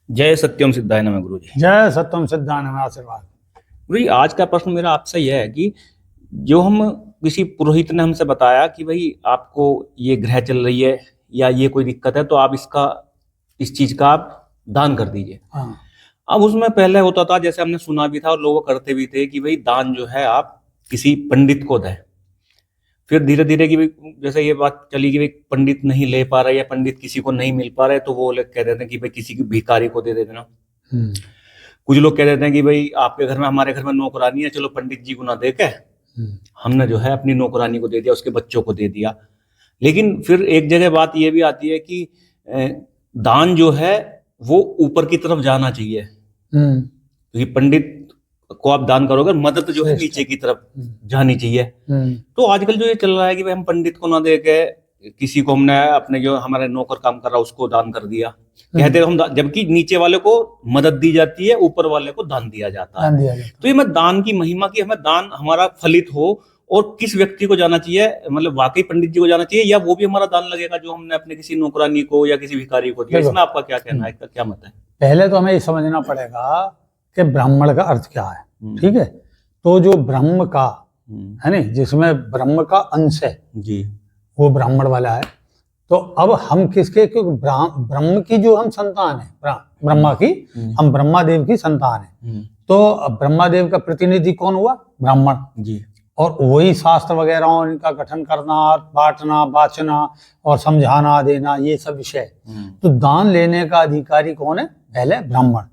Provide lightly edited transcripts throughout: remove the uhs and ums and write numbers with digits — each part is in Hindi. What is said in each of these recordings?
जय सत्यम सिद्धाय नमः गुरु जी। जय सत्यम सिद्धांत में आशीर्वाद। गुरु जी, आज का प्रश्न मेरा आपसे यह है कि जो हम किसी पुरोहित ने हमसे बताया कि भाई आपको ये ग्रह चल रही है या ये कोई दिक्कत है तो आप इस चीज का आप दान कर दीजिए। हाँ। अब उसमें पहले होता था, जैसे हमने सुना भी था और लोग करते भी थे, कि भाई दान जो है आप किसी पंडित को दें। फिर धीरे धीरे कि भाई जैसे ये बात चली कि भाई पंडित नहीं ले पा रहा है या पंडित किसी को नहीं मिल पा रहा है तो वो लोग कह देते हैं कि भाई किसी की भिखारी को दे देना। कुछ लोग कह देते हैं कि भाई आपके घर में, हमारे घर में नौकरानी है, चलो पंडित जी को ना दे के हमने जो है अपनी नौकरानी को दे दिया, उसके बच्चों को दे दिया। लेकिन फिर एक जगह बात ये भी आती है कि दान जो है वो ऊपर की तरफ जाना चाहिए, क्योंकि पंडित को आप दान करोगे, मदद जो है नीचे की तरफ जानी चाहिए। तो आजकल जो ये चल रहा है कि भाई हम पंडित को ना दे के किसी को हमने अपने जो हमारे नौकर काम कर रहा है उसको दान कर दिया, कहते हैं हम, जबकि नीचे वाले को मदद दी जाती है, ऊपर वाले को दान दिया जाता है। तो ये मैं दान की महिमा की, हमें दान हमारा फलित हो और किस व्यक्ति को जाना चाहिए, मतलब वाकई पंडित जी को जाना चाहिए या वो भी हमारा दान लगेगा जो हमने अपने किसी नौकरानी को या किसी भिखारी को दिया? इसमें आपका क्या कहना है, क्या मत है? पहले तो हमें ये समझना पड़ेगा कि ब्राह्मण का अर्थ क्या है। ठीक है, तो जो ब्रह्म का है नहीं, जिसमें ब्रह्म का अंश है जी, वो ब्राह्मण वाला है। तो अब हम किसके, क्योंकि ब्रह्म की जो हम संतान है, ब्रह्मा की, हम ब्रह्मा देव की संतान है। तो ब्रह्मा देव का प्रतिनिधि कौन हुआ? ब्राह्मण जी। और वही शास्त्र वगैरह इनका गठन करना, बांटना, बाचना और समझाना देना, ये सब विषय। तो दान लेने का अधिकारी कौन है? पहले ब्राह्मण,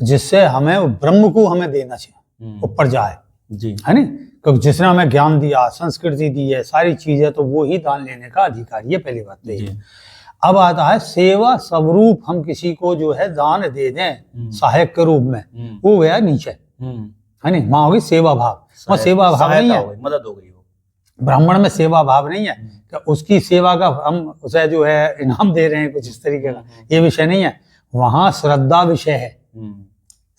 जिससे हमें ब्रह्म को हमें देना चाहिए, ऊपर जाए जी, है नहीं, क्योंकि जिसने हमें ज्ञान दिया, संस्कृति दी है, सारी चीजें, तो वो ही दान लेने का अधिकारी है। पहली बात तो ये। अब आता है सेवा स्वरूप, हम किसी को जो है दान दे दें सहायक के रूप में, वो गया नीचे, है नहीं, वहां होगी सेवा भाव। और सेवा भाव नहीं है, मदद हो गई। वो ब्राह्मण में सेवा भाव नहीं है कि उसकी सेवा का हम उसे जो है इनाम दे रहे हैं कुछ इस तरीके का, ये विषय नहीं है। वहां श्रद्धा विषय है,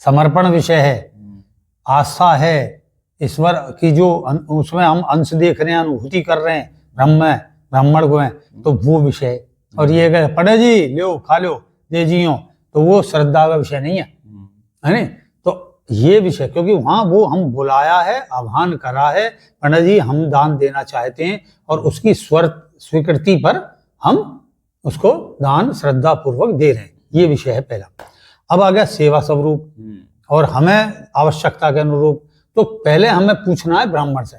समर्पण विषय है, आस्था है, ईश्वर की जो उसमें हम अंश देख रहे हैं, अनुभूति कर रहे हैं, ब्राह्मण को है, तो वो विषय। और ये कहे पढ़े जी लो खा लो दे जियो, तो वो श्रद्धा का विषय नहीं है, है नहीं। तो ये विषय, क्योंकि वहां वो हम बुलाया है, आह्वान करा है, पंडित जी हम दान देना चाहते हैं, और उसकी स्वीकृति पर हम उसको दान श्रद्धा पूर्वक दे रहे हैं, ये विषय है पहला। अब आ गया सेवा स्वरूप, और हमें आवश्यकता के अनुरूप। तो पहले हमें पूछना है ब्राह्मण से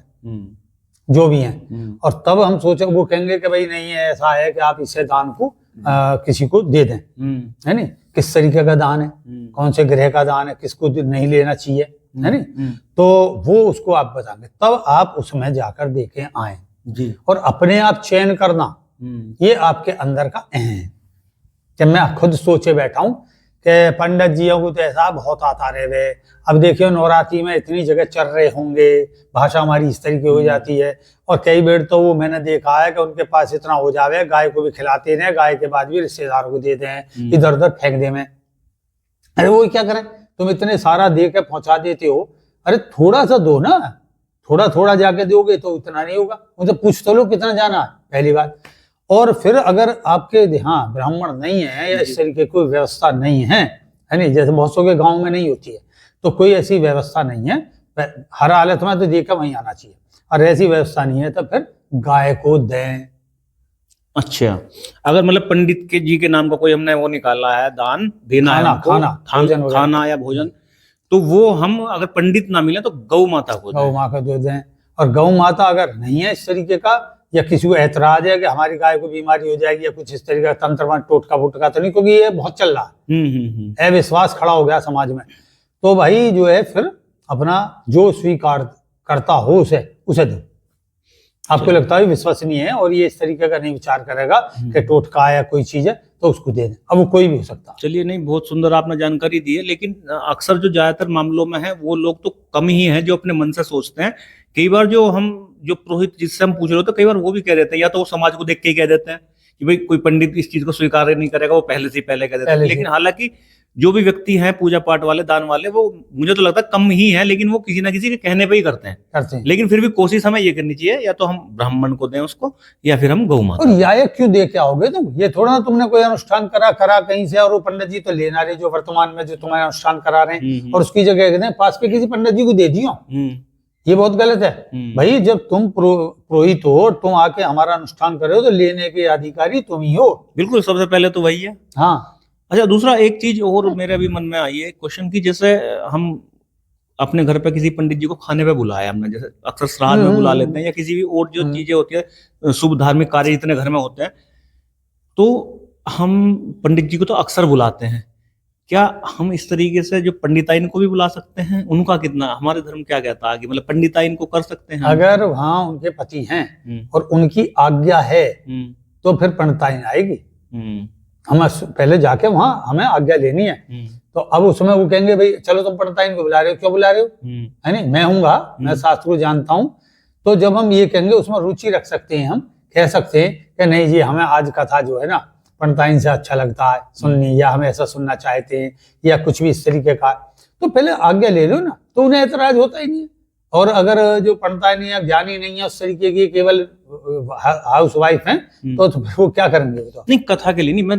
जो भी हैं, और तब हम सोचे, वो कहेंगे कि भाई नहीं है, ऐसा है कि आप इसे दान को किसी को दे दें, है नहीं, किस तरीके का दान है, कौन से ग्रह का दान है, किसको नहीं लेना चाहिए, है नहीं। तो वो उसको आप बताएंगे, तब आप उसमें जाकर देके आए जी। और अपने आप चयन करना, ये आपके अंदर का है कि मैं खुद सोचे बैठा हूं कि पंडित जी को तो ऐसा बहुत आता रहे वे, अब देखियो नवरात्रि में इतनी जगह चल रहे होंगे, भाषा हमारी इस तरीके हो जाती है। और कई बार तो वो मैंने देखा है कि उनके पास इतना हो जावे, गाय को भी खिलाते रहे, गाय के बाद भी रिश्तेदारों को देते हैं, इधर उधर फेंक दे में। अरे वो क्या करें, तुम इतने सारा दे के पहुंचा देते हो, अरे थोड़ा सा दो ना, थोड़ा थोड़ा जाके दोगे तो इतना नहीं होगा, मुझे पूछ तो लो कितना जाना है, पहली बात। और फिर अगर आपके यहाँ ब्राह्मण नहीं है या इस तरीके कोई व्यवस्था नहीं है नहीं, जैसे बहुत सौ के गांव में नहीं होती है, तो कोई ऐसी व्यवस्था नहीं है, हर हालत में तो देकर वहीं आना चाहिए, और ऐसी व्यवस्था नहीं है तो फिर गाय को दें। अच्छा, अगर मतलब पंडित के जी के नाम का कोई हमने वो निकाला है, दान देना है, खाना या भोजन, तो वो हम अगर पंडित ना मिले तो गौ माता को दे दें। और गौ माता अगर नहीं है इस तरीके का, या किसी को ऐतराज है कि हमारी गाय को बीमारी हो जाएगी या कुछ इस तरीके का तंत्र टोटका फुटका तो नहीं, क्योंकि ये बहुत चल रहा है, अविश्वास खड़ा हो गया समाज में, तो भाई जो है फिर अपना जो स्वीकार करता हो उसे दो। आपको लगता है विश्वसनीय है और ये इस तरीके का नहीं विचार करेगा कि टोटका या कोई चीज है तो उसको दे दें, अब वो कोई भी हो सकता। चलिए, नहीं, बहुत सुंदर आपने जानकारी दी है, लेकिन अक्सर जो ज्यादातर मामलों में है वो लोग तो कम ही हैं जो अपने मन से सोचते हैं। कई बार जो पुरोहित जिससे हम पूछ रहे हो, तो कई बार वो भी कह देते हैं, या तो वो समाज को देख के ही कह देते हैं कि भाई कोई पंडित इस चीज को स्वीकार नहीं करेगा, वो पहले से कह देते हैं। लेकिन हालांकि जो भी व्यक्ति हैं पूजा पाठ वाले, दान वाले, वो मुझे तो लगता है कम ही है, लेकिन वो किसी ना किसी के कहने पे ही करते हैं। लेकिन फिर भी कोशिश हमें ये करनी चाहिए, या तो हम ब्राह्मण को दें उसको, या फिर हम गौ माता। और यायक क्यों दे के आओगे तुम? ये थोड़ा ना तुमने कोई अनुष्ठान करा कहीं से और वो पंडित जी तो लेना रहे जो वर्तमान में जो तुम्हारे अनुष्ठान करा रहे हैं, और उसकी जगह पास के किसी पंडित जी को दे दियो। ये बहुत गलत है भाई। जब तुम पुरोहित हो, तुम आके हमारा अनुष्ठान कर रहे हो, तो लेने के अधिकारी तुम ही हो। बिल्कुल, सबसे पहले तो वही है। हाँ। अच्छा, दूसरा एक चीज और मेरे भी मन में आई है क्वेश्चन की, जैसे हम अपने घर पे किसी पंडित जी को खाने पे बुलाया हमने, जैसे अक्सर श्राद्ध में बुला लेते हैं, या किसी भी और जो चीजें होती है, शुभ धार्मिक कार्य इतने घर में होते हैं, तो हम पंडित जी को तो अक्सर बुलाते हैं। क्या हम इस तरीके से जो पंडिताइन को भी बुला सकते हैं? उनका कितना, हमारे धर्म क्या कहता है कि मतलब पंडिताइन को कर सकते हैं? अगर वहाँ उनके पति हैं और उनकी आज्ञा है तो फिर पंडिताइन आएगी। हम पहले जाके वहां हमें आज्ञा लेनी है। तो अब उसमें वो कहेंगे भाई चलो तुम पंडिताइन को बुला रहे हो, क्यों बुला रहे हो? है नहीं, मैं हूँगा, मैं शास्त्र को जानता हूँ। तो जब हम ये कहेंगे, उसमें रुचि रख सकते हैं, हम कह सकते हैं कि नहीं जी, हमें आज कथा जो है ना पंडिताइन से अच्छा लगता है सुननी, या हम ऐसा सुनना चाहते हैं, या कुछ भी इस तरीके का, तो पहले आज्ञा ले लो ना, तो उन्हें ऐतराज होता ही नहीं है। और अगर जो पंडिताइन या ज्ञानी नहीं है, उस तरीके की केवल हाउस वाइफ हैं, तो फिर वो क्या करेंगे? तो नहीं, कथा के लिए नहीं, मैं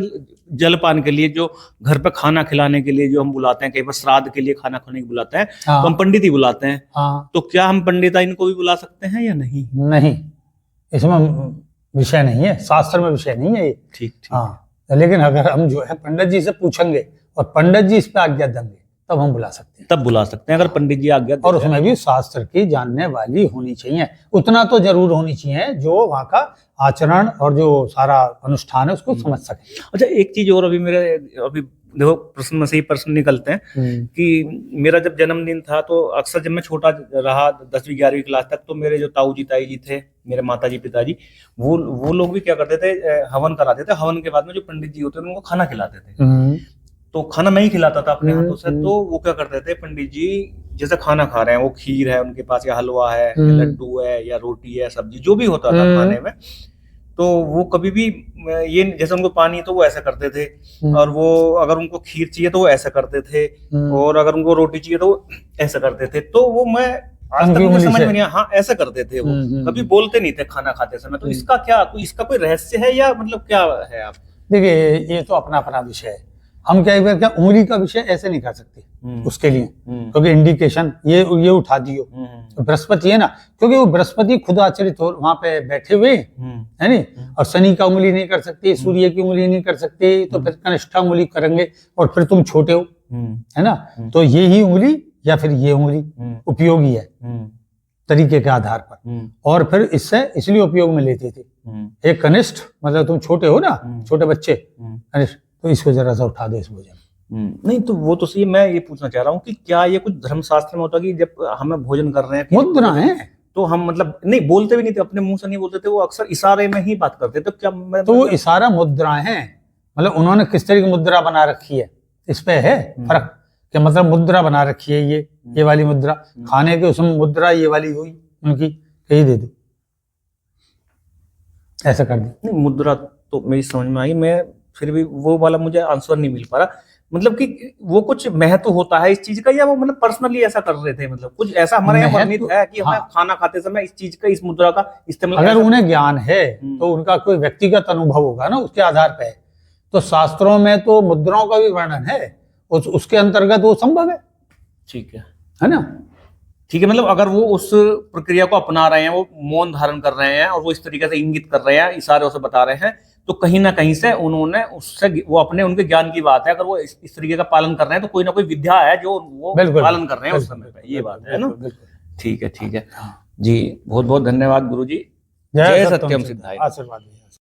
जलपान के लिए, जो घर पे खाना खिलाने के लिए जो हम बुलाते हैं, कई बार श्राद्ध के लिए खाना खाने को बुलाते हैं, हाँ। तो हम पंडित ही बुलाते हैं। हाँ। तो क्या हम पंडिताइन को भी बुला सकते हैं या नहीं? नहीं, इसमें विषय नहीं है, शास्त्र में विषय नहीं है ये। ठीक। हाँ, लेकिन अगर हम जो है पंडित जी से पूछेंगे और पंडित जी इस पे आज्ञा देंगे, तब हम बुला सकते हैं। तब बुला सकते हैं, अगर पंडित जी आज्ञा देते हैं। और उसमें भी शास्त्र की जानने वाली होनी चाहिए, उतना तो जरूर होनी चाहिए जो वहाँ का आचरण और जो सारा अनुष्ठान है उसको समझ सके। अच्छा, एक चीज और अभी देखो, प्रश्न में से ही प्रश्न निकलते हैं कि मेरा जब जन्मदिन था, तो अक्सर जब मैं छोटा रहा 10वीं 11वीं क्लास तक, तो मेरे जो ताऊ जी ताई जी थे, मेरे माता जी पिताजी, वो लोग भी क्या करते थे, हवन कराते थे। हवन के बाद में जो पंडित जी होते थे उनको खाना खिलाते थे। तो खाना मैं ही खिलाता था अपने हाथों से। तो वो क्या करते थे, पंडित जी जैसे खाना खा रहे हैं, वो खीर है उनके पास, या हलवा है, या लड्डू है, या रोटी है, सब्जी, जो भी होता था खाने में, तो वो कभी भी ये, जैसे उनको पानी तो वो ऐसा करते थे, और वो अगर उनको खीर चाहिए तो वो ऐसा करते थे, और अगर उनको रोटी चाहिए तो वो ऐसा करते थे। तो वो मैं आज तक मुझे समझ में नहीं आया, हाँ ऐसा करते थे वो, कभी बोलते नहीं थे खाना खाते समय। तो इसका क्या, इसका कोई रहस्य है, या मतलब क्या है? आप देखिए, ये तो अपना अपना विषय है। हम क्या उंगली का विषय ऐसे नहीं कर सकते उसके लिए, क्योंकि इंडिकेशन ये उठा दियो। तो बृहस्पति है ना, क्योंकि वो बृहस्पति खुद आचरित हो वहां पे बैठे हुए है नहीं, और शनि का उंगली नहीं कर सकते, सूर्य की उंगली नहीं कर सकते, तो फिर कनिष्ठा उंगली करेंगे, और फिर तुम छोटे हो, है ना, तो ये ही उंगली या फिर ये उंगली उपयोगी है तरीके के आधार पर, और फिर इससे इसलिए उपयोग में लेते थे। एक कनिष्ठ मतलब तुम छोटे हो ना, छोटे बच्चे कनिष्ठ, तो इसको जरा सा उठा दो इस भोजन। नहीं, तो वो तो सही, मैं ये पूछना चाह रहा हूँ कि क्या ये कुछ धर्मशास्त्र में होता है कि जब हमें भोजन कर रहे हैं, मुद्रा है, तो हम मतलब नहीं बोलते भी नहीं थे, अपने मुंह से नहीं बोलते थे, वो अक्सर इशारे में ही बात करते थे। तो क्या तो वो इशारा मुद्राएं हैं, मतलब उन्होंने किस तरह की मुद्रा बना रखी है, इस पे है फर्क, कि मतलब मुद्रा बना रखी है, ये वाली मुद्रा, खाने के उसमें मुद्रा ये वाली हुई उनकी, यही दे दो, ऐसा कर दी। नहीं, मुद्रा तो मेरी समझ में आई, मैं फिर भी वो वाला मुझे आंसर नहीं मिल पा रहा, मतलब कि वो कुछ महत्व होता है इस चीज का, या वो मतलब पर्सनली ऐसा कर रहे थे, मतलब कुछ ऐसा हमारे यहाँ वर्णित है कि हमें खाना खाते समय इस चीज का, इस मुद्रा का इस्तेमाल, अगर उन्हें ज्ञान है तो उनका कोई व्यक्तिगत अनुभव होगा ना, उसके आधार पर। तो शास्त्रों में तो मुद्राओं का भी वर्णन है, उसके अंतर्गत वो संभव है। ठीक है ना, ठीक है, मतलब अगर वो उस प्रक्रिया को अपना रहे हैं, वो मौन धारण कर रहे हैं, और वो इस तरीके से इंगित कर रहे हैं, इशारों से बता रहे हैं, तो कहीं ना कहीं से उन्होंने उससे, वो अपने उनके ज्ञान की बात है, अगर वो इस तरीके का पालन कर रहे हैं, तो कोई ना कोई विद्या है जो वो पालन कर रहे हैं उस समय पे, ये बात है ना। ठीक है जी, बहुत बहुत धन्यवाद गुरु जी। जय सत्यम सिद्धाय। आशीर्वाद।